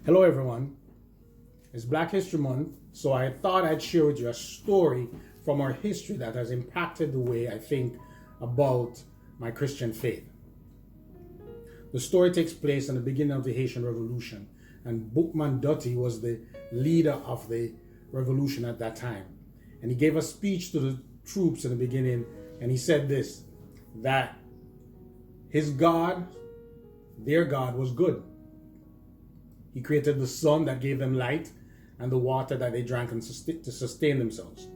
Hello everyone, it's Black History Month, so I thought I'd share with you a story from our history that has impacted the way I think about my Christian faith. The story takes place in the beginning of the Haitian Revolution, and Bookman Dutty was the leader of the revolution at that time. And he gave a speech to the troops in the beginning, and he said this, that his God, their God, was good. He created the sun that gave them light and the water that they drank to sustain themselves.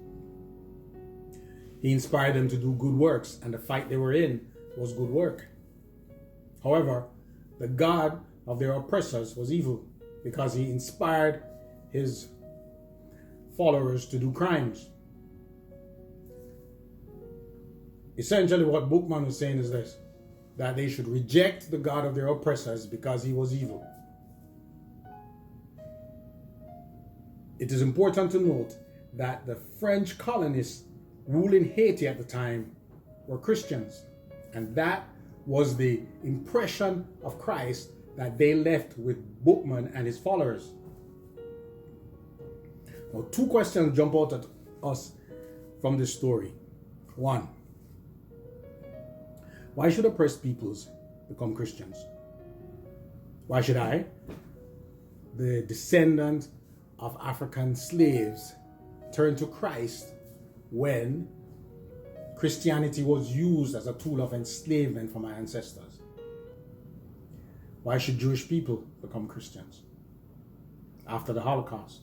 He inspired them to do good works, and the fight they were in was good work. However, the God of their oppressors was evil because he inspired his followers to do crimes. Essentially, what Bookman was saying is this, that they should reject the God of their oppressors because he was evil. It is important to note that the French colonists ruling Haiti at the time were Christians, and that was the impression of Christ that they left with Bookman and his followers. Now, two questions jump out at us from this story. One, why should oppressed peoples become Christians? Why should I, the descendant of African slaves, turn to Christ when Christianity was used as a tool of enslavement for my ancestors? Why should Jewish people become Christians after the Holocaust?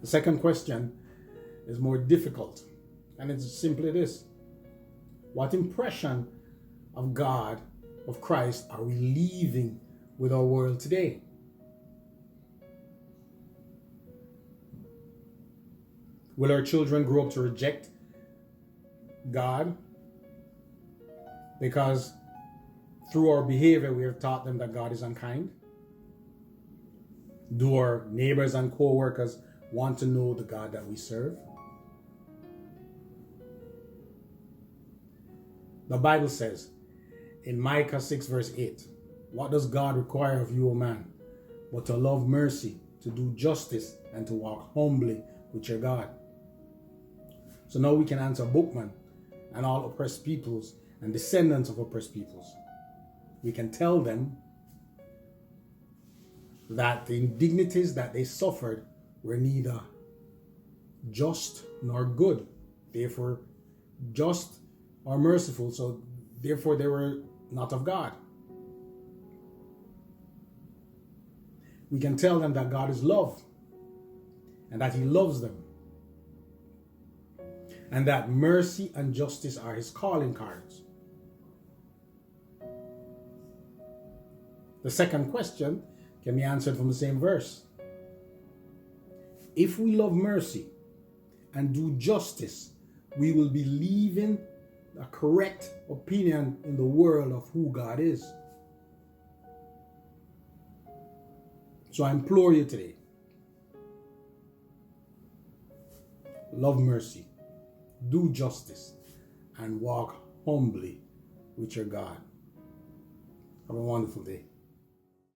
The second question is more difficult, and it's simply this. What impression of God, of Christ, are we leaving with our world today? Will our children grow up to reject God because through our behavior we have taught them that God is unkind? Do our neighbors and co-workers want to know the God that we serve? The Bible says in Micah 6 verse 8, what does God require of you, O man, but to love mercy, to do justice, and to walk humbly with your God? So now we can answer Bookman and all oppressed peoples and descendants of oppressed peoples. We can tell them that the indignities that they suffered were neither just nor good. Therefore, just or merciful, so therefore they were not of God. We can tell them that God is love and that he loves them, and that mercy and justice are his calling cards. The second question can be answered from the same verse. If we love mercy and do justice, we will be leaving a correct opinion in the world of who God is. So I implore you today, love mercy, do justice, and walk humbly with your God. Have a wonderful day.